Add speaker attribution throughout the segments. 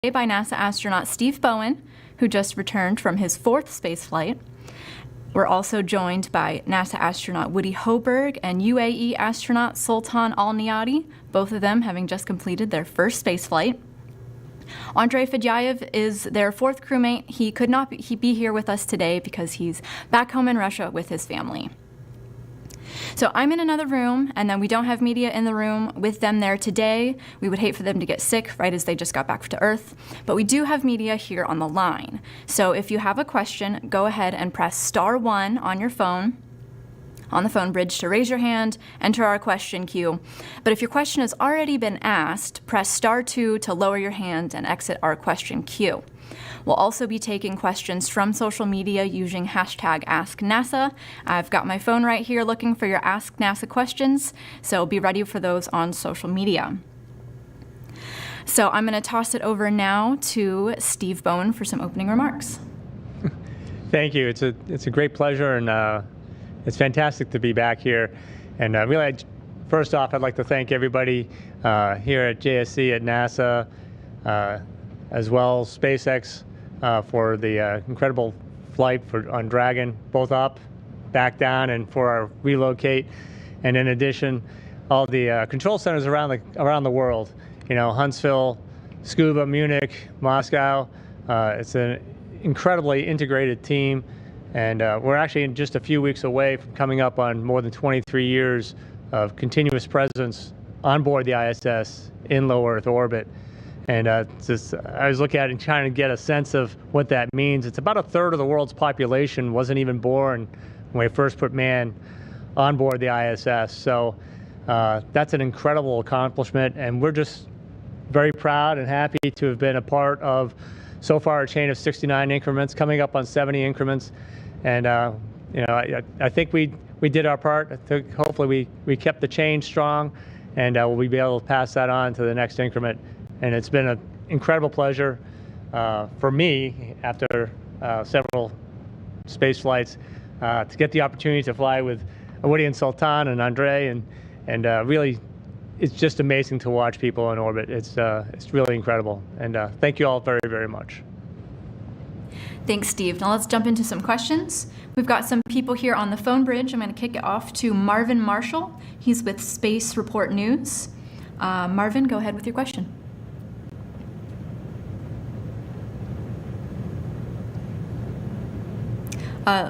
Speaker 1: by NASA astronaut Steve Bowen, who just returned from his 4th space flight. We're also joined by NASA astronaut Woody Hoburg and UAE astronaut Sultan al-Niyadi, both of them having just completed their 1st space flight. Andrei Fedyaev is their 4th crewmate. He could not be here with us today because he's back home in Russia with his family. So I'm in another room, and then we don't have media in the room with them there today. We would hate for them to get sick right as they just got back to Earth. But we do have media here on the line. So if you have a question, go ahead and press *1 on your phone, on the phone bridge, to raise your hand, enter our question queue. But if your question has already been asked, press *2 to lower your hand and exit our question queue. We'll also be taking questions from social media using hashtag #AskNASA. I've got my phone right here looking for your Ask NASA questions, so be ready for those on social media. So I'm going to toss it over now to Steve Bowen for some opening remarks.
Speaker 2: Thank you. It's a great pleasure, and it's fantastic to be back here. And really, first off, I'd like to thank everybody here at JSC at NASA, as well as SpaceX, for the incredible flight on Dragon, both up, back down, and for our relocate. And in addition, all the control centers around the world. You know, Huntsville, Scuba, Munich, Moscow. It's an incredibly integrated team, and we're actually just a few weeks away from coming up on more than 23 years of continuous presence on board the ISS in low Earth orbit. And I was looking at it and trying to get a sense of what that means. It's about 1/3 of the world's population wasn't even born when we first put man on board the ISS. So that's an incredible accomplishment, and we're just very proud and happy to have been a part of, so far, a chain of 69 increments, coming up on 70 increments. And you know, I think we did our part. I think hopefully we kept the chain strong, and we'll be able to pass that on to the next increment. And it's been an incredible pleasure for me, after several space flights, to get the opportunity to fly with Woody and Sultan and Andrei, and really, it's just amazing to watch people in orbit. It's really incredible. And thank you all very, very much.
Speaker 1: Thanks, Steve. Now let's jump into some questions. We've got some people here on the phone bridge. I'm going to kick it off to Marvin Marshall. He's with Space Report News. Marvin, go ahead with your question.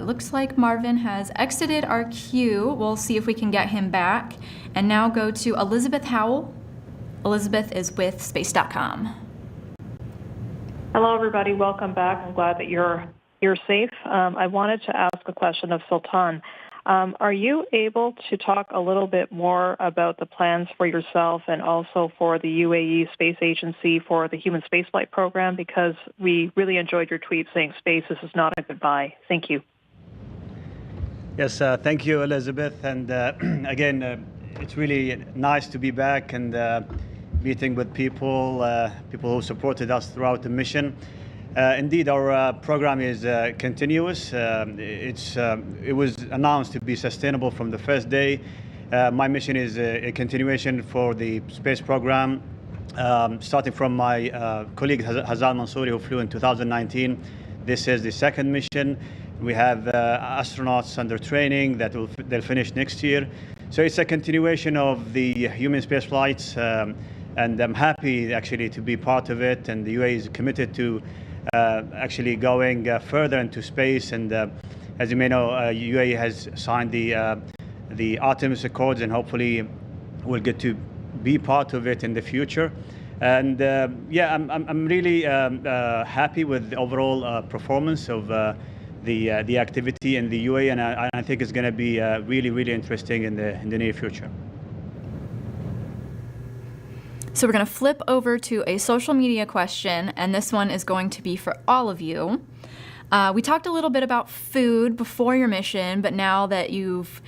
Speaker 1: Looks like Marvin has exited our queue. We'll see if we can get him back. And now go to Elizabeth Howell. Elizabeth is with space.com.
Speaker 3: Hello, everybody. Welcome back. I'm glad that you're safe. I wanted to ask a question of Sultan. Are you able to talk a little bit more about the plans for yourself and also for the UAE Space Agency for the human spaceflight program? Because we really enjoyed your tweet saying space, this is not a goodbye. Thank you.
Speaker 4: Yes, thank you, Elizabeth. And again, it's really nice to be back and meeting with people who supported us throughout the mission. Indeed, our program is continuous. It was announced to be sustainable from the first day. My mission is a continuation for the space program, starting from my colleague Hazal Mansouri, who flew in 2019. This is the 2nd mission. We have astronauts under training that they'll finish next year. So it's a continuation of the human space flights, and I'm happy actually to be part of it. And the UAE is committed to actually going further into space. And as you may know, UAE has signed the Artemis Accords, and hopefully we'll get to be part of it in the future. And yeah, I'm really happy with the overall performance of the activity in the UAE, and I think it's going to be really, really interesting in the near future.
Speaker 1: So we're going to flip over to a social media question, and this one is going to be for all of you. We talked a little bit about food before your mission, but now that you've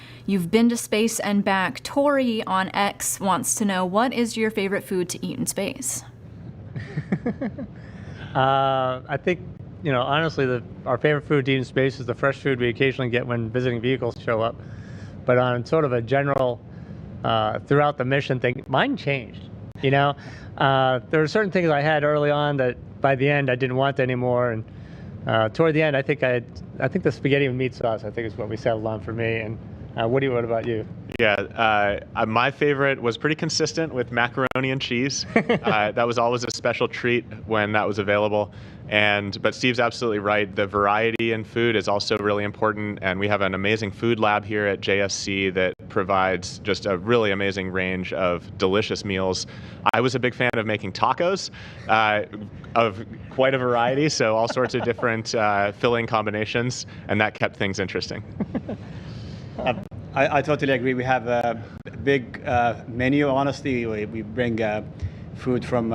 Speaker 1: been to space and back, Tori on X wants to know, what is your favorite food to eat in space?
Speaker 2: I think, you know, honestly, our favorite food to eat in space is the fresh food we occasionally get when visiting vehicles show up. But on sort of a general, throughout the mission thing, mine changed. You know, there were certain things I had early on that by the end, I didn't want any more. And toward the end, I think the spaghetti with meat sauce, I think, is what we settled on for me. And Woody, what about you?
Speaker 5: Yeah, my favorite was pretty consistent with macaroni and cheese. That was always a special treat when that was available. But Steve's absolutely right. The variety in food is also really important, and we have an amazing food lab here at JSC that provides just a really amazing range of delicious meals. I was a big fan of making tacos, of quite a variety, so all sorts of different filling combinations, and that kept things interesting.
Speaker 4: I totally agree. We have a big menu. Honestly, we bring food from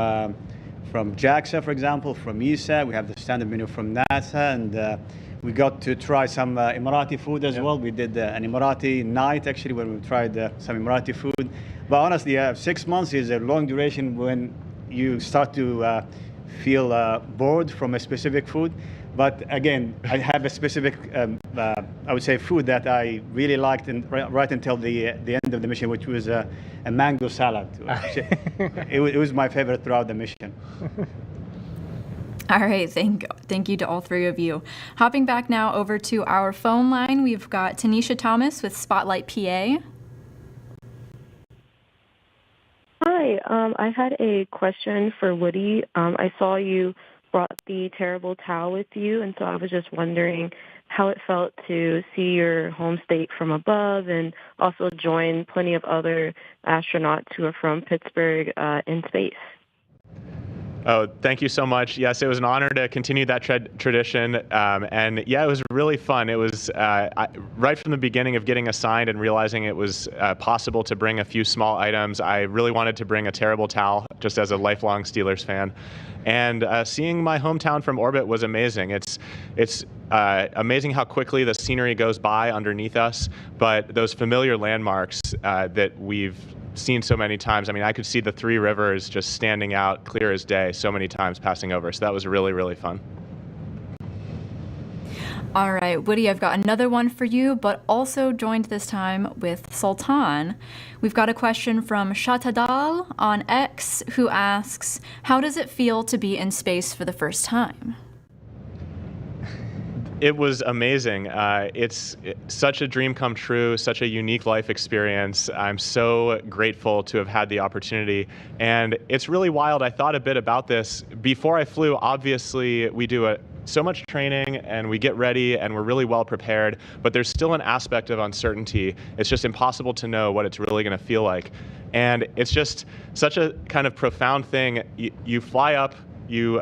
Speaker 4: JAXA, for example, from ESA. We have the standard menu from NASA, and we got to try some Emirati food as well. We did an Emirati night, actually, when we tried some Emirati food. But honestly, 6 months is a long duration when you start to feel bored from a specific food. But again, I have a specific, I would say, food that I really liked right until the end of the mission, which was a mango salad. It was my favorite throughout the mission.
Speaker 1: All right, thank you to all three of you. Hopping back now over to our phone line, we've got Tanisha Thomas with Spotlight PA.
Speaker 6: Hi, I had a question for Woody. I saw you brought the terrible towel with you, and so I was just wondering how it felt to see your home state from above and also join plenty of other astronauts who are from Pittsburgh in space.
Speaker 5: Oh, thank you so much. Yes, it was an honor to continue that tradition. And yeah, it was really fun. It was right from the beginning of getting assigned and realizing it was possible to bring a few small items. I really wanted to bring a terrible towel, just as a lifelong Steelers fan. And seeing my hometown from orbit was amazing. It's amazing how quickly the scenery goes by underneath us, but those familiar landmarks that we've seen so many times. I mean, I could see the Three Rivers just standing out clear as day so many times passing over. So that was really, really fun.
Speaker 1: All right, Woody, I've got another one for you, but also joined this time with Sultan. We've got a question from Shatadal on X, who asks, how does it feel to be in space for the first time?
Speaker 5: It was amazing. It's such a dream come true, such a unique life experience. I'm so grateful to have had the opportunity. And it's really wild. I thought a bit about this. Before I flew, obviously, we do so much training and we get ready and we're really well prepared, but there's still an aspect of uncertainty. It's just impossible to know what it's really going to feel like. And it's just such a kind of profound thing. You fly up, you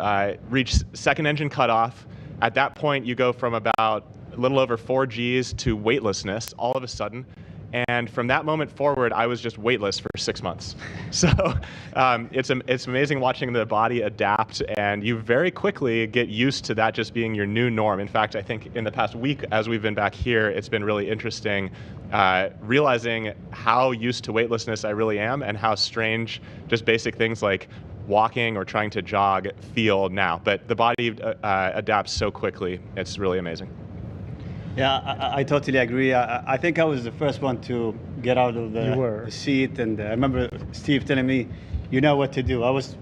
Speaker 5: reach second engine cutoff. At that point, you go from about a little over 4 Gs to weightlessness all of a sudden. And from that moment forward, I was just weightless for 6 months. So it's amazing watching the body adapt, and you very quickly get used to that just being your new norm. In fact, I think in the past week, as we've been back here, it's been really interesting realizing how used to weightlessness I really am and how strange just basic things like walking or trying to jog feel now. But the body adapts so quickly. It's really amazing.
Speaker 4: Yeah, I totally agree. I think I was the first one to get out of the seat, and I remember Steve telling me, "You know what to do." I was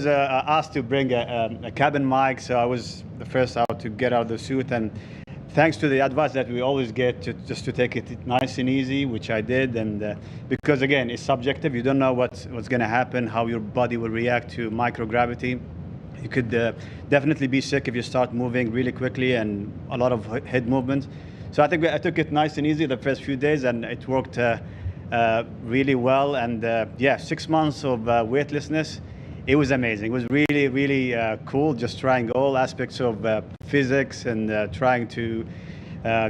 Speaker 4: asked to bring a cabin mic, so I was the first out to get out of the suit. And thanks to the advice that we always get, just to take it nice and easy, which I did. And because again, it's subjective. You don't know what's going to happen, how your body will react to microgravity. You could definitely be sick if you start moving really quickly and a lot of head movement. So I think I took it nice and easy the first few days, and it worked really well. And yeah, 6 months of weightlessness, it was amazing. It was really, really cool, just trying all aspects of physics and trying to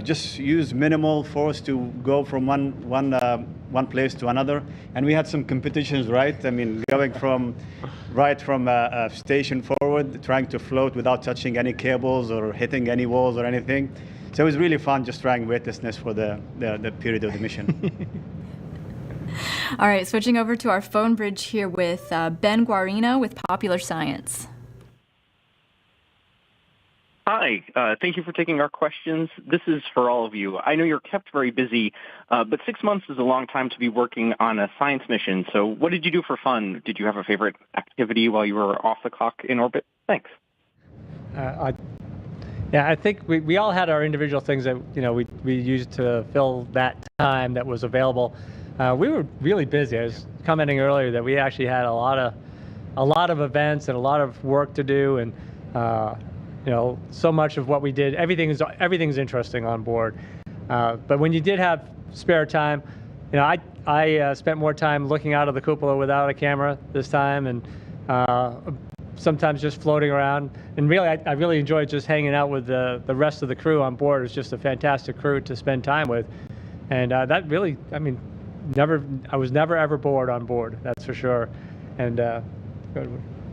Speaker 4: just use minimal force to go from one place to another. And we had some competitions, right? I mean, going from a station forward, trying to float without touching any cables or hitting any walls or anything. So it was really fun just trying weightlessness for the period of the mission.
Speaker 1: All right, switching over to our phone bridge here with Ben Guarino with Popular Science.
Speaker 7: Hi, thank you for taking our questions. This is for all of you. I know you're kept very busy, but 6 months is a long time to be working on a science mission. So what did you do for fun? Did you have a favorite activity while you were off the clock in orbit? Thanks.
Speaker 2: Yeah, I think we all had our individual things that we used to fill that time that was available. We were really busy. I was commenting earlier that we actually had a lot of events and a lot of work to do, and so much of what we did, everything's interesting on board. But when you did have spare time, I spent more time looking out of the cupola without a camera this time, and sometimes just floating around. And really, I really enjoyed just hanging out with the rest of the crew on board. It was just a fantastic crew to spend time with, and that really, I was never ever bored on board. That's for sure. And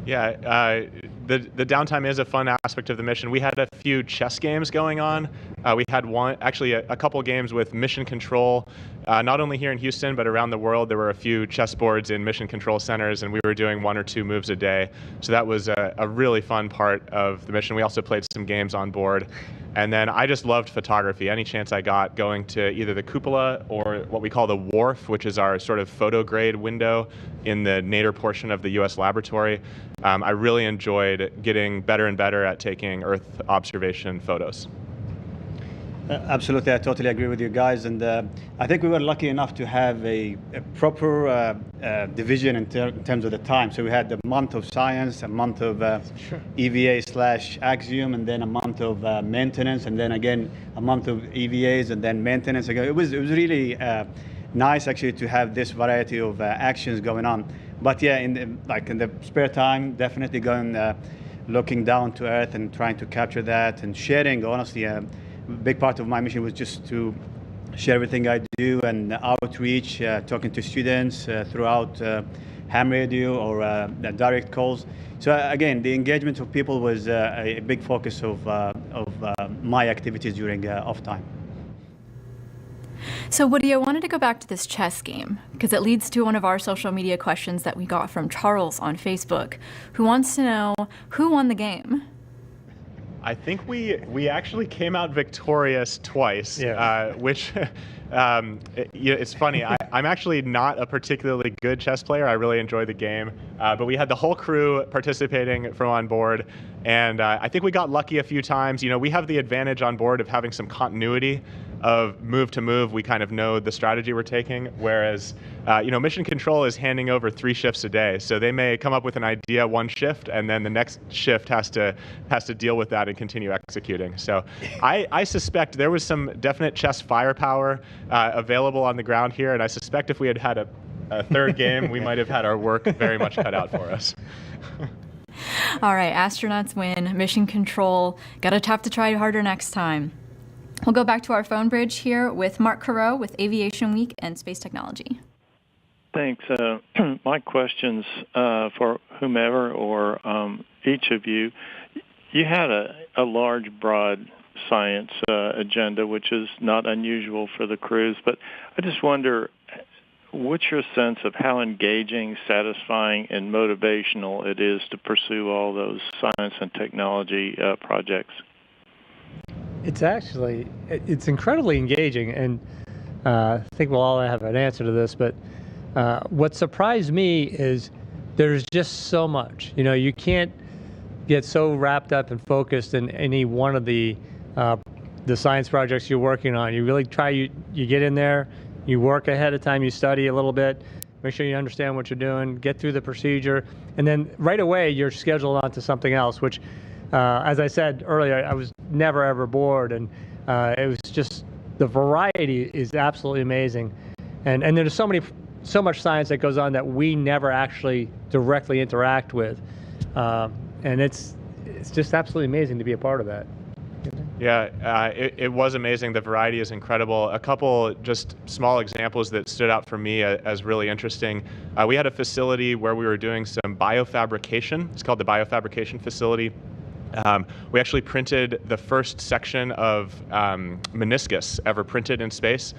Speaker 5: yeah, the downtime is a fun aspect of the mission. We had a few chess games going on. We had a couple games with mission control, not only here in Houston, but around the world. There were a few chessboards in mission control centers, and we were doing 1 or 2 moves a day. So that was a really fun part of the mission. We also played some games on board. And then I just loved photography. Any chance I got going to either the cupola or what we call the wharf, which is our sort of photo grade window in the nadir portion of the U.S. laboratory. I really enjoyed getting better and better at taking Earth observation photos.
Speaker 4: Absolutely, I totally agree with you guys, and I think we were lucky enough to have a proper division in terms of the time. So we had a month of science, a month of EVA/Axiom, and then a month of maintenance, and then again a month of EVAs, and then maintenance again. It was really nice actually to have this variety of actions going on. But yeah, in the spare time, definitely going looking down to Earth and trying to capture that and sharing. Honestly, a big part of my mission was just to share everything I do and outreach, talking to students throughout ham radio or direct calls. So again, the engagement of people was a big focus of my activities during off time.
Speaker 1: So Woody, I wanted to go back to this chess game because it leads to one of our social media questions that we got from Charles on Facebook, who wants to know who won the game.
Speaker 5: I think we actually came out victorious twice, which it's funny. I'm actually not a particularly good chess player. I really enjoy the game, but we had the whole crew participating from on board, and I think we got lucky a few times. We have the advantage on board of having some continuity of move to move. We kind of know the strategy we're taking, whereas mission control is handing over 3 shifts a day, so they may come up with an idea one shift, and then the next shift has to deal with that and continue executing. So I suspect there was some definite chess firepower available on the ground here, and I suspect if we had had a third game, we might have had our work very much cut out for us.
Speaker 1: All right, astronauts win. Mission control. Gotta have to try harder next time. We'll go back to our phone bridge here with Mark Carreau with Aviation Week and Space Technology.
Speaker 8: Thanks. My question's for whomever or each of you. You had a large, broad science agenda, which is not unusual for the crews, but I just wonder, what's your sense of how engaging, satisfying, and motivational it is to pursue all those science and technology projects?
Speaker 2: It's incredibly engaging, and I think we'll all have an answer to this, but what surprised me is there's just so much. You can't get so wrapped up and focused in any one of the science projects you're working on. You really try, you get in there, you work ahead of time, you study a little bit, make sure you understand what you're doing, get through the procedure, and then right away you're scheduled on to something else, which as I said earlier, I was never ever bored, and it was just, the variety is absolutely amazing, and there's so much science that goes on that we never actually directly interact with, and it's just absolutely amazing to be a part of that.
Speaker 5: Yeah, it was amazing. The variety is incredible. A couple just small examples that stood out for me as really interesting. We had a facility where we were doing some biofabrication. It's called the biofabrication facility. We actually printed the first section of meniscus ever printed in space,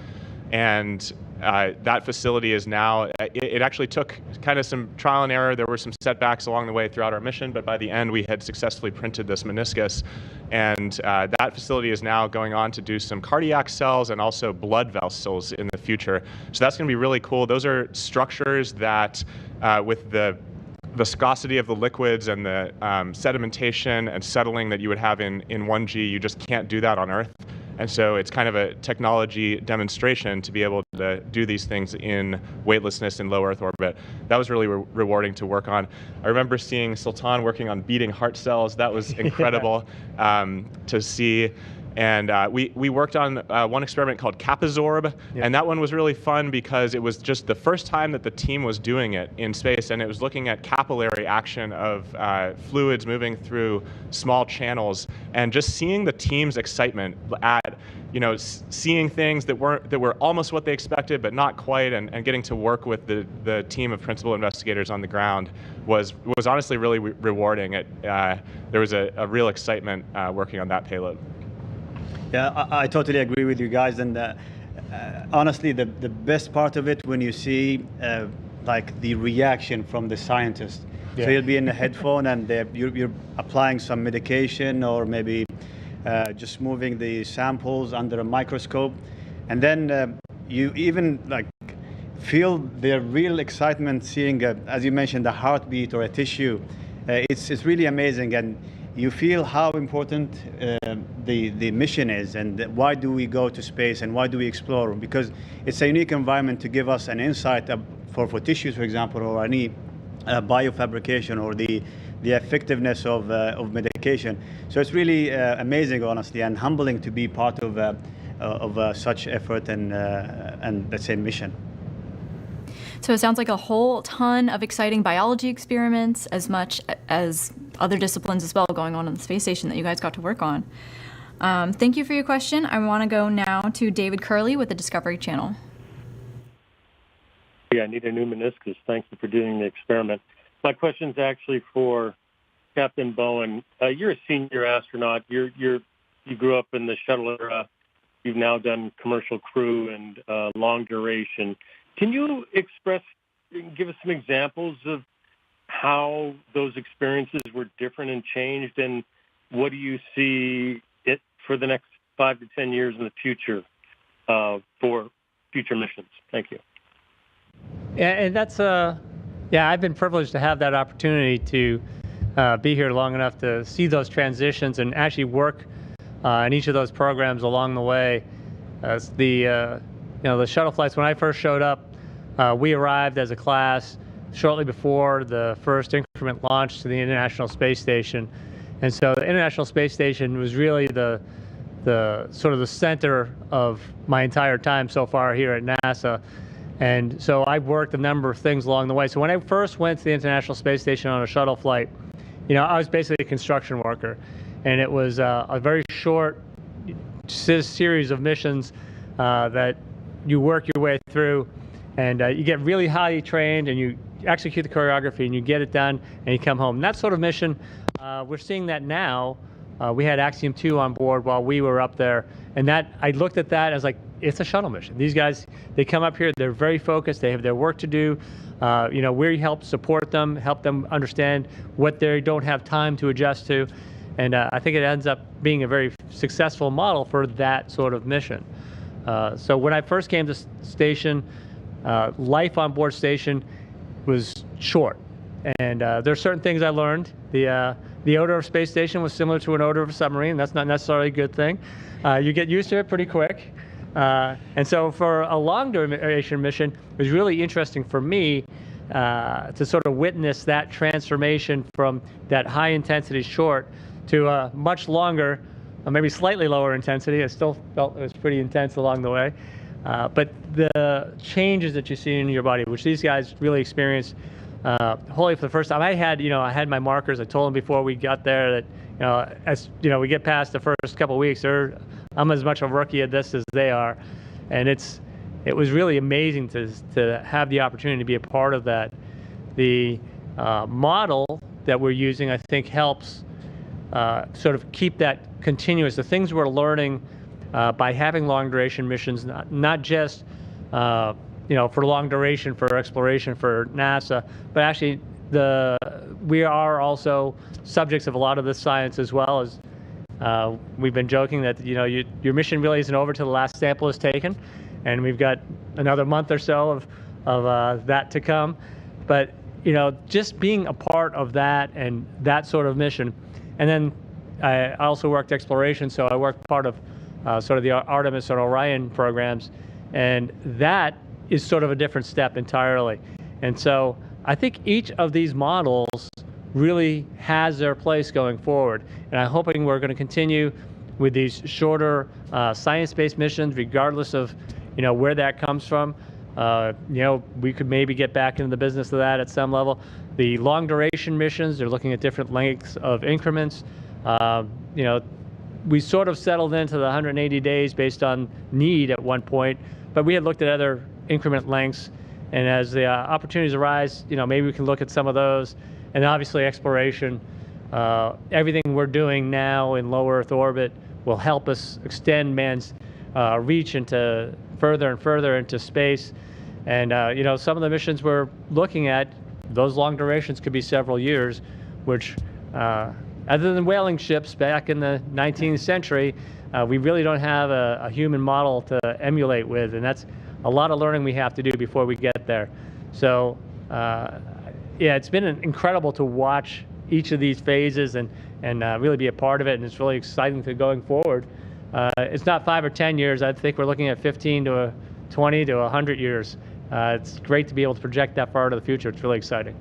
Speaker 5: and that facility is now, it actually took kind of some trial and error. There were some setbacks along the way throughout our mission, but by the end we had successfully printed this meniscus. And that facility is now going on to do some cardiac cells and also blood vessels in the future. So that's going to be really cool. Those are structures that with the viscosity of the liquids and the sedimentation and settling that you would have in 1G, you just can't do that on Earth. And so it's kind of a technology demonstration to be able to do these things in weightlessness in low Earth orbit. That was really rewarding to work on. I remember seeing Sultan working on beating heart cells. That was incredible to see. And we worked on one experiment called Capizorb, and that one was really fun because it was just the first time that the team was doing it in space, and it was looking at capillary action of fluids moving through small channels, and just seeing the team's excitement at, seeing things that were almost what they expected but not quite, and getting to work with the team of principal investigators on the ground was honestly really rewarding. There was a real excitement working on that payload.
Speaker 4: Yeah, I totally agree with you guys, and honestly, the best part of it when you see like the reaction from the scientist. So you'll be in a headphone and you're applying some medication or maybe just moving the samples under a microscope, and then you even like feel their real excitement seeing, as you mentioned, a heartbeat or a tissue. It's really amazing, and you feel how important the mission is, and why do we go to space and why do we explore? Because it's a unique environment to give us an insight for tissues, for example, or any biofabrication or the effectiveness of medication. So it's really amazing, honestly, and humbling to be part of such effort and let's say mission.
Speaker 1: So it sounds like a whole ton of exciting biology experiments, as much as other disciplines as well going on the space station that you guys got to work on. Thank you for your question. I want to go now to David Curley with the Discovery Channel.
Speaker 9: Yeah, I need a new meniscus. Thank you for doing the experiment. My question is actually for Captain Bowen. You're a senior astronaut. You grew up in the shuttle era. You've now done commercial crew and long duration. Can you give us some examples of how those experiences were different and changed, and what do you see it for the next 5 to 10 years in the future for future missions? Thank you.
Speaker 2: Yeah, and that's I've been privileged to have that opportunity to be here long enough to see those transitions and actually work in each of those programs along the way. The shuttle flights, when I first showed up, we arrived as a class shortly before the first increment launch to the International Space Station. And so the International Space Station was really the sort of the center of my entire time so far here at NASA. And so I've worked a number of things along the way. So when I first went to the International Space Station on a shuttle flight, I was basically a construction worker. And it was a very short series of missions that you work your way through, and you get really highly trained, and you execute the choreography, and you get it done, and you come home. And that sort of mission, we're seeing that now. We had Axiom 2 on board while we were up there, and that I looked at that as like, it's a shuttle mission. These guys, they come up here, they're very focused, they have their work to do. We help support them, help them understand what they don't have time to adjust to. And I think it ends up being a very successful model for that sort of mission. So when I first came to station, life on board station was short. And there are certain things I learned. The odor of space station was similar to an odor of a submarine. That's not necessarily a good thing. You get used to it pretty quick. And so for a long duration mission, it was really interesting for me to sort of witness that transformation from that high intensity short to a much longer, maybe slightly lower intensity. I still felt it was pretty intense along the way. But the changes that you see in your body, which these guys really experienced wholly for the first time. I had my markers. I told them before we got there that, as we get past the first couple of weeks, I'm as much a rookie at this as they are. And it was really amazing to have the opportunity to be a part of that. The model that we're using, I think, helps sort of keep that continuous. The things we're learning by having long duration missions, not just for long duration for exploration for NASA, but actually we are also subjects of a lot of this science as well. As we've been joking that your mission really isn't over till the last sample is taken, and we've got another month or so of that to come. But just being a part of that and that sort of mission, and then I also worked exploration, so I worked part of sort of the Artemis and Orion programs, and that is sort of a different step entirely. And so I think each of these models really has their place going forward, and I'm hoping we're going to continue with these shorter science-based missions, regardless of where that comes from. We could maybe get back into the business of that at some level. The long duration missions, they're looking at different lengths of increments. We sort of settled into the 180 days based on need at one point, but we had looked at other increment lengths, and as the opportunities arise, maybe we can look at some of those. And obviously exploration, everything we're doing now in low Earth orbit will help us extend man's reach into further and further into space. And some of the missions we're looking at, those long durations could be several years, which other than whaling ships back in the 19th century, we really don't have a human model to emulate with, and that's a lot of learning we have to do before we get there. So it's been incredible to watch each of these phases and really be a part of it, and it's really exciting to going forward. It's not 5 or 10 years. I think we're looking at 15 to 20 to 100 years. It's great to be able to project that far into the future. It's really exciting.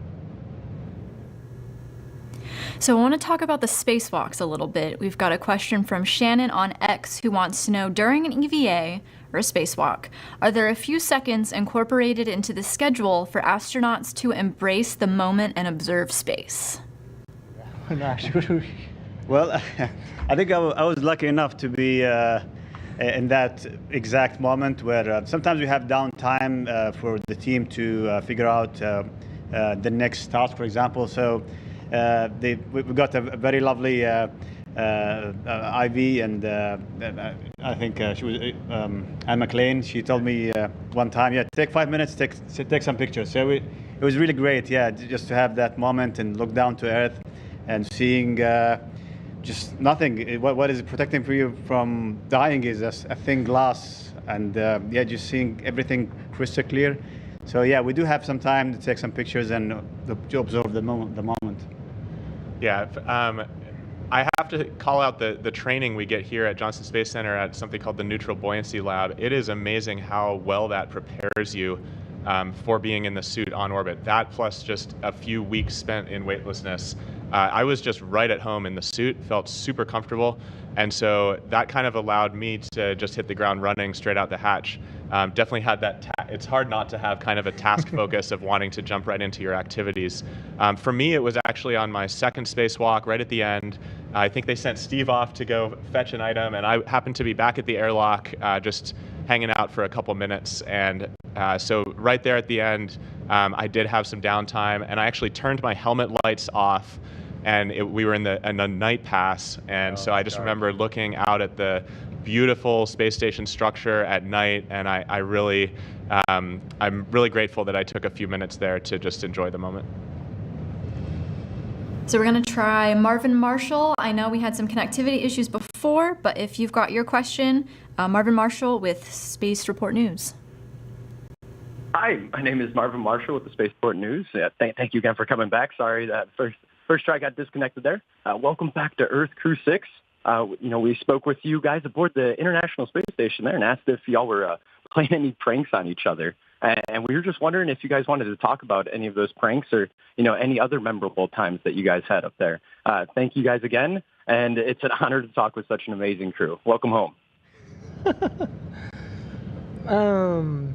Speaker 1: So I want to talk about the spacewalks a little bit. We've got a question from Shannon on X who wants to know, during an EVA or a spacewalk, are there a few seconds incorporated into the schedule for astronauts to embrace the moment and observe space?
Speaker 4: Well, I think I was lucky enough to be in that exact moment where sometimes we have downtime for the team to figure out the next task, for example. So we got a very lovely Ivy, and I think she was Anne McLean. She told me one time, take 5 minutes, take some pictures. So it was really great, just to have that moment and look down to Earth and seeing just nothing. What is protecting for you from dying is a thin glass, and just seeing everything crystal clear. So we do have some time to take some pictures and to observe the moment.
Speaker 5: Yeah, I have to call out the training we get here at Johnson Space Center at something called the Neutral Buoyancy Lab. It is amazing how well that prepares you for being in the suit on orbit. That plus just a few weeks spent in weightlessness. I was just right at home in the suit, felt super comfortable, and so that kind of allowed me to just hit the ground running straight out the hatch. Definitely had that, it's hard not to have kind of a task focus of wanting to jump right into your activities. For me, it was actually on my second spacewalk right at the end. I think they sent Steve off to go fetch an item, and I happened to be back at the airlock just hanging out for a couple minutes. And so right there at the end, I did have some downtime, and I actually turned my helmet lights off, and we were in the night pass. And so I just remember looking out at the beautiful space station structure at night, and I'm really grateful that I took a few minutes there to just enjoy the moment.
Speaker 1: So we're going to try Marvin Marshall. I know we had some connectivity issues before, but if you've got your question, Marvin Marshall with Space Report News.
Speaker 10: Hi, my name is Marvin Marshall with the Spaceport News. Thank you again for coming back. Sorry that first try got disconnected there. Welcome back to Earth, Crew-6. We spoke with you guys aboard the International Space Station there and asked if y'all were playing any pranks on each other. And we were just wondering if you guys wanted to talk about any of those pranks or, any other memorable times that you guys had up there. Thank you guys again. And it's an honor to talk with such an amazing crew. Welcome home.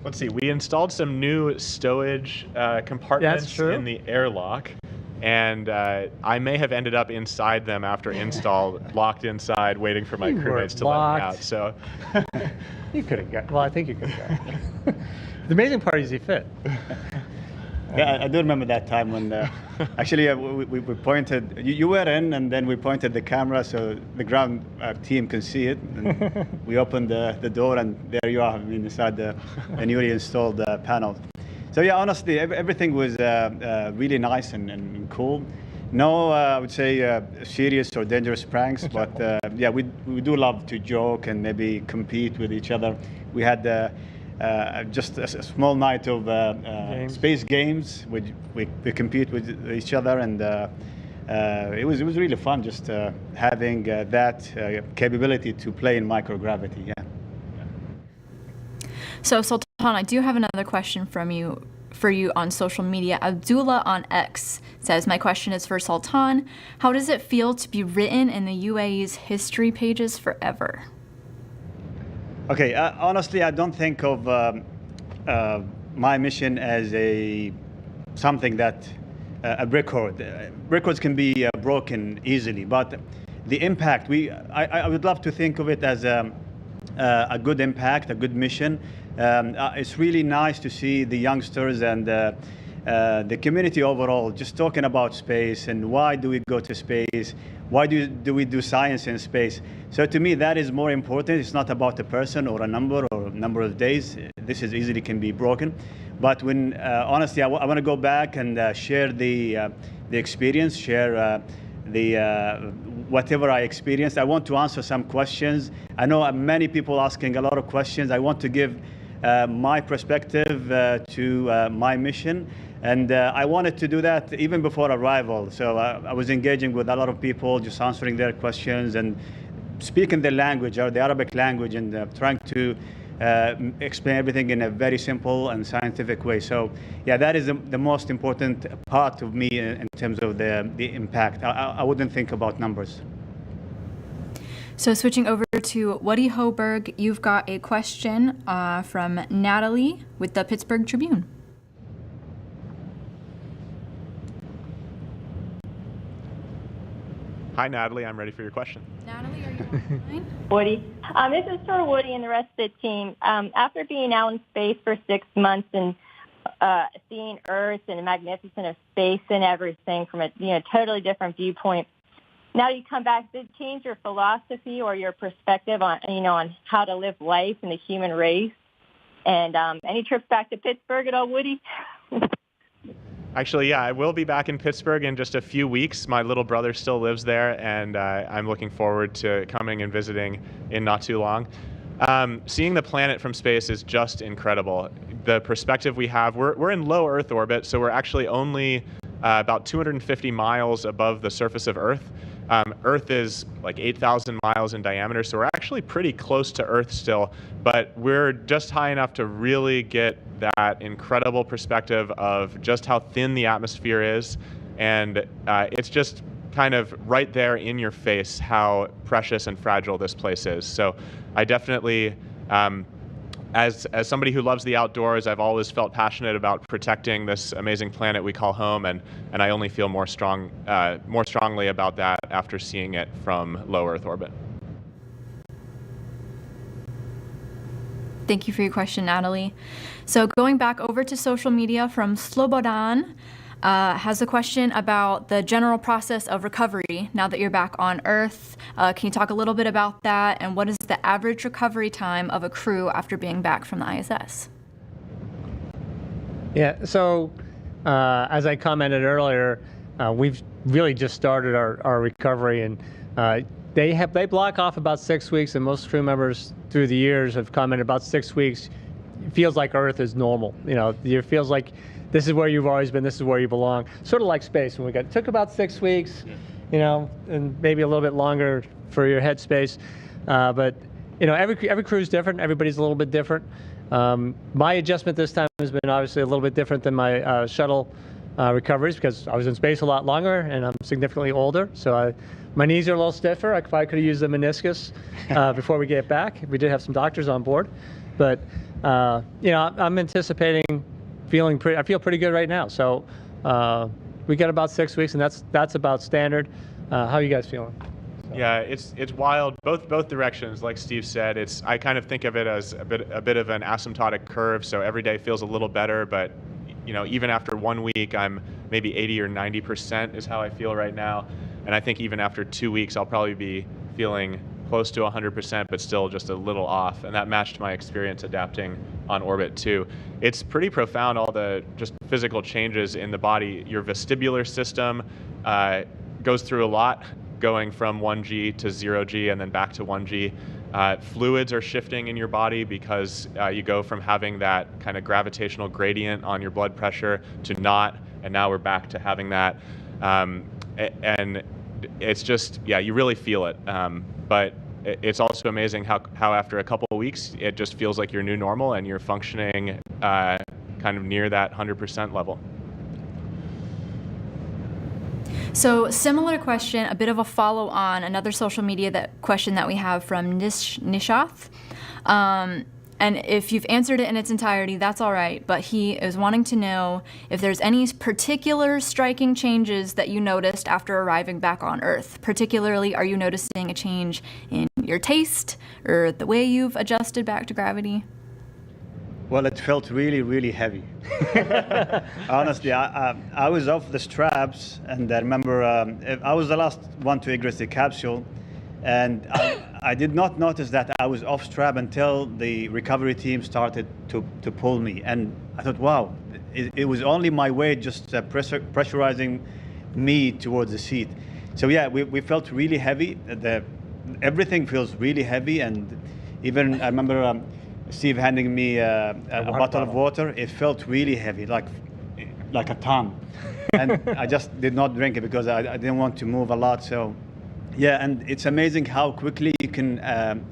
Speaker 5: Let's see. We installed some new stowage compartments in the airlock. And I may have ended up inside them after install, locked inside, waiting for my crewmates to let me out. So
Speaker 2: you could have got. Well, I think you could have got. The amazing part is he fit.
Speaker 4: Yeah, I do remember that time when actually we pointed. You were in, and then we pointed the camera so the ground team can see it. And we opened the door, and there you are, inside the newly installed panel. So yeah, honestly, everything was really nice and cool. No, I would say serious or dangerous pranks, but yeah, we do love to joke and maybe compete with each other. We had just a small night of space games. We compete with each other, and it was really fun just having that capability to play in microgravity. Yeah.
Speaker 1: So Sultan, I do have another question for you on social media. Abdullah on X says, my question is for Sultan. How does it feel to be written in the UAE's history pages forever?
Speaker 4: Okay, honestly, I don't think of my mission as something that a record. Records can be broken easily, but the impact, I would love to think of it as a good impact, a good mission. It's really nice to see the youngsters and the community overall just talking about space and why do we go to space, why do we do science in space. So to me that is more important. It's not about a person or a number of days. This is easily can be broken, but when honestly I want to go back and share the experience, share whatever I experienced. I want to answer some questions. I know many people asking a lot of questions. I want to give my perspective to my mission, and I wanted to do that even before arrival. So I was engaging with a lot of people, just answering their questions and speaking their language, or the Arabic language, and trying to explain everything in a very simple and scientific way. So yeah, that is the most important part of me in terms of the impact. I wouldn't think about numbers.
Speaker 1: So switching over to Wadi Hoberg, you've got a question from Natalie with the Pittsburgh Tribune.
Speaker 5: Hi, Natalie. I'm ready for your question.
Speaker 1: Natalie, are you on the line?
Speaker 11: Woody. This is for Woody and the rest of the team. After being out in space for 6 months and seeing Earth and the magnificence of space and everything from a totally different viewpoint, now you come back, did it change your philosophy or your perspective on on how to live life in the human race? And any trips back to Pittsburgh at all, Woody?
Speaker 5: Actually, yeah, I will be back in Pittsburgh in just a few weeks. My little brother still lives there, and I'm looking forward to coming and visiting in not too long. Seeing the planet from space is just incredible. The perspective we have, we're in low Earth orbit, so we're actually only about 250 miles above the surface of Earth. Earth is like 8,000 miles in diameter, so we're actually pretty close to Earth still, but we're just high enough to really get that incredible perspective of just how thin the atmosphere is, and it's just kind of right there in your face how precious and fragile this place is. So I definitely, as somebody who loves the outdoors, I've always felt passionate about protecting this amazing planet we call home, and I only feel more strongly about that after seeing it from low Earth orbit.
Speaker 1: Thank you for your question, Natalie. So going back over to social media, from Slobodan has a question about the general process of recovery now that you're back on Earth. Can you talk a little bit about that, and what is the average recovery time of a crew after being back from the ISS?
Speaker 2: Yeah, so as I commented earlier, we've really just started our recovery, and they block off about 6 weeks, and most crew members through the years have commented about 6 weeks. It feels like Earth is normal. It feels like this is where you've always been, this is where you belong. Sort of like space when it took about 6 weeks, and maybe a little bit longer for your headspace. But every crew is different. Everybody's a little bit different. My adjustment this time has been obviously a little bit different than my shuttle recoveries, because I was in space a lot longer and I'm significantly older. So my knees are a little stiffer. I probably could have used the meniscus before we get back. We did have some doctors on board, but I'm anticipating I feel pretty good right now. So we got about 6 weeks, and that's about standard. How are you guys feeling? So.
Speaker 5: Yeah, it's wild, both directions. Like Steve said, I kind of think of it as a bit of an asymptotic curve. So every day feels a little better, but even after 1 week, I'm maybe 80 or 90% is how I feel right now. And I think even after 2 weeks, I'll probably be feeling close to 100%, but still just a little off. And that matched my experience adapting on orbit too. It's pretty profound, all the just physical changes in the body. Your vestibular system goes through a lot, going from 1G to 0G and then back to 1G. Fluids are shifting in your body because you go from having that kind of gravitational gradient on your blood pressure to not, and now we're back to having that. And it's just, yeah, you really feel it. But it's also amazing how after a couple of weeks, it just feels like your new normal and you're functioning kind of near that 100% level.
Speaker 1: So similar question, a bit of a follow on another social media question that we have from Nishath. And if you've answered it in its entirety, that's all right. But he is wanting to know if there's any particular striking changes that you noticed after arriving back on Earth. Particularly, are you noticing a change in your taste or the way you've adjusted back to gravity?
Speaker 4: Well, it felt really, really heavy. Honestly, I was off the straps, and I remember I was the last one to egress the capsule, and I did not notice that I was off strap until the recovery team started to pull me. And I thought, wow, it was only my weight just pressurizing me towards the seat. So yeah, we felt really heavy. Everything feels really heavy, and even I remember Steve handing me a bottle of water. It felt really heavy, like a ton. And I just did not drink it because I didn't want to move a lot. So yeah, and it's amazing how quickly you can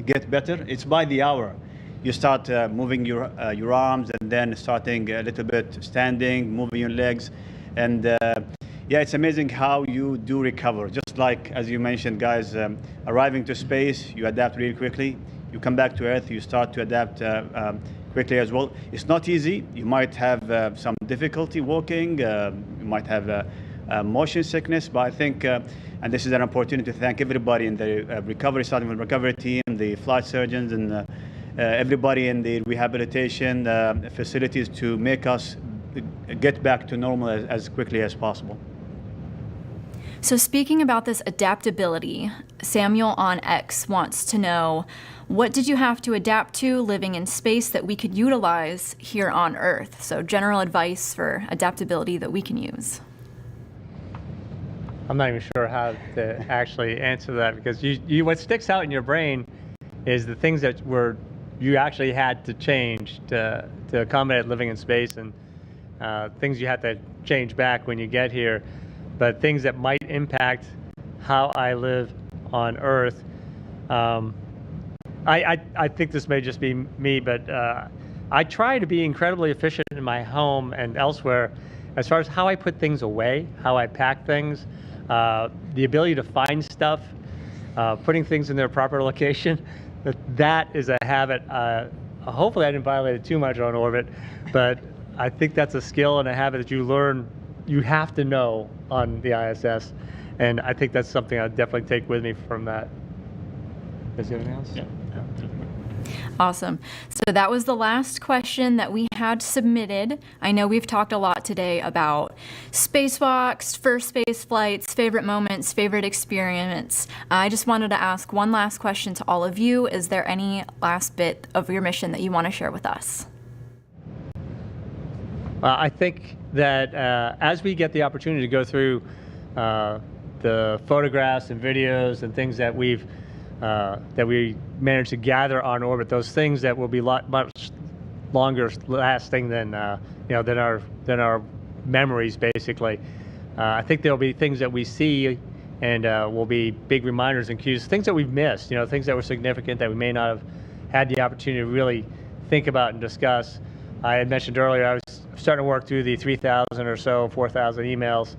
Speaker 4: get better. It's by the hour. You start moving your arms, and then starting a little bit standing, moving your legs. And yeah, it's amazing how you do recover. Just like, as you mentioned, guys, arriving to space, you adapt really quickly. You come back to Earth, you start to adapt quickly as well. It's not easy. You might have some difficulty walking. You might have motion sickness, but I think, and this is an opportunity to thank everybody in the recovery, starting with the recovery team, the flight surgeons, and everybody in the rehabilitation facilities to make us get back to normal as quickly as possible.
Speaker 1: So speaking about this adaptability, Samuel on X wants to know, what did you have to adapt to living in space that we could utilize here on Earth? So general advice for adaptability that we can use.
Speaker 2: I'm not even sure how to actually answer that, because you what sticks out in your brain is the things that you actually had to change to accommodate living in space, and things you had to change back when you get here. But things that might impact how I live on Earth. I think this may just be me, but I try to be incredibly efficient in my home and elsewhere as far as how I put things away, how I pack things, the ability to find stuff, putting things in their proper location. That is a habit. Hopefully I didn't violate it too much on orbit, but I think that's a skill and a habit that you learn, you have to know on the ISS. And I think that's something I'd definitely take with me from that. Is there anything else? Yeah.
Speaker 1: Awesome. So that was the last question that we had submitted. I know we've talked a lot today about spacewalks, first space flights, favorite moments, favorite experiments. I just wanted to ask one last question to all of you. Is there any last bit of your mission that you want to share with us?
Speaker 2: I think that as we get the opportunity to go through the photographs and videos and things that we managed to gather on orbit, those things that will be much longer lasting than than our memories, basically. I think there'll be things that we see and will be big reminders and cues, things that we've missed, things that were significant that we may not have had the opportunity to really think about and discuss. I had mentioned earlier I was starting to work through the 3,000 or so, 4,000 emails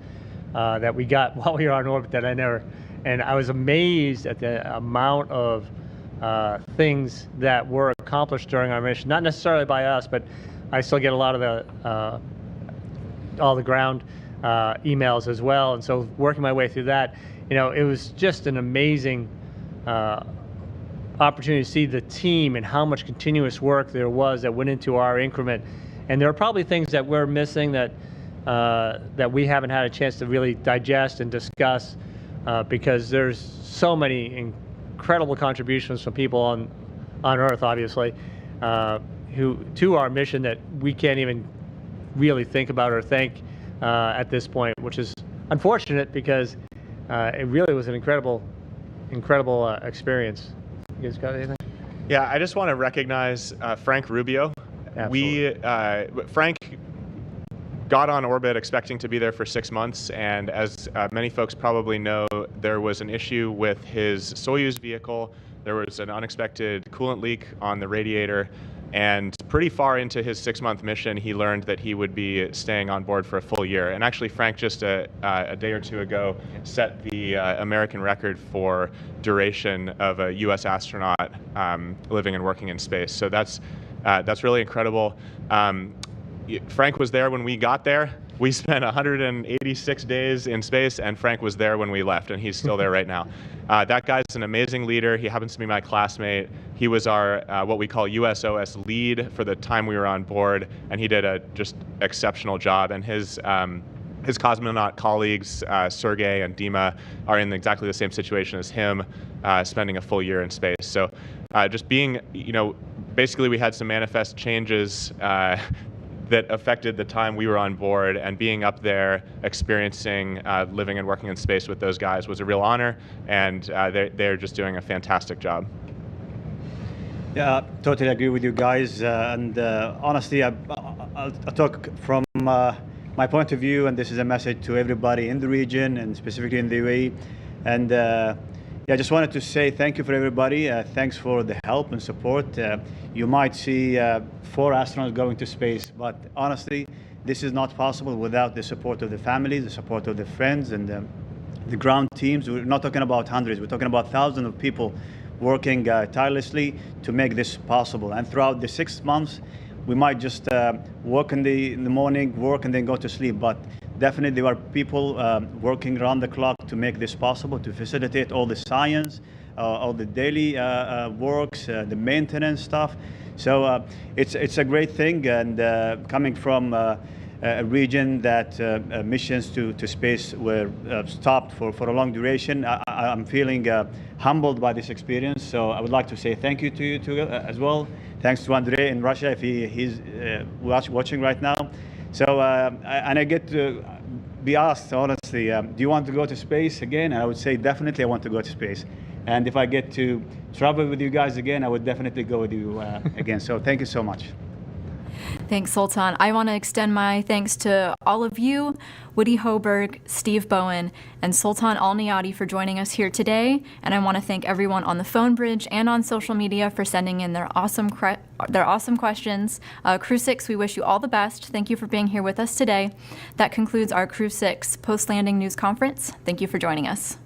Speaker 2: that we got while we were on orbit that and I was amazed at the amount of things that were accomplished during our mission. Not necessarily by us, but I still get a lot of all the ground emails as well. And so working my way through that, it was just an amazing opportunity to see the team and how much continuous work there was that went into our increment. And there are probably things that we're missing that that we haven't had a chance to really digest and discuss because there's so many incredible contributions from people on Earth, obviously, who to our mission that we can't even really think about or thank at this point, which is unfortunate because it really was an incredible experience. You guys got anything?
Speaker 5: Yeah, I just want to recognize Frank Rubio.
Speaker 2: Absolutely.
Speaker 5: Frank got on orbit expecting to be there for 6 months, and as many folks probably know, there was an issue with his Soyuz vehicle. There was an unexpected coolant leak on the radiator, and pretty far into his 6-month mission, he learned that he would be staying on board for a full year. And actually, Frank just a day or two ago set the American record for duration of a U.S. astronaut living and working in space. So that's really incredible. Frank was there when we got there. We spent 186 days in space, and Frank was there when we left, and he's still there right now. That guy's an amazing leader. He happens to be my classmate. He was our what we call USOS lead for the time we were on board, and he did a just exceptional job. And his cosmonaut colleagues, Sergey and Dima, are in exactly the same situation as him, spending a full year in space. So just being, basically we had some manifest changes that affected the time we were on board, and being up there, experiencing living and working in space with those guys was a real honor, and they're just doing a fantastic job.
Speaker 4: Yeah, totally agree with you guys. And honestly, I'll talk from my point of view, and this is a message to everybody in the region and specifically in the UAE. And I just wanted to say thank you for everybody. Thanks for the help and support. You might see 4 astronauts going to space, but honestly, this is not possible without the support of the families, the support of the friends, and the ground teams. We're not talking about hundreds, we're talking about thousands of people working tirelessly to make this possible. And throughout the 6 months, we might just work in the morning, work and then go to sleep, but definitely there are people working around the clock to make this possible, to facilitate all the science, all the daily works, the maintenance stuff. So it's a great thing, and coming from a region that missions to space were stopped for a long duration, I'm feeling humbled by this experience. So I would like to say thank you to you too, as well. Thanks to Andre in Russia if he's watching right now. So and I get to be asked honestly, do you want to go to space again? And I would say definitely I want to go to space. And if I get to travel with you guys again, I would definitely go with you again. So thank you so much.
Speaker 1: Thanks, Sultan. I want to extend my thanks to all of you, Woody Hoberg, Steve Bowen, and Sultan Al-Niadi for joining us here today. And I want to thank everyone on the phone bridge and on social media for sending in their awesome questions. Crew-6, we wish you all the best. Thank you for being here with us today. That concludes our Crew-6 post-landing news conference. Thank you for joining us.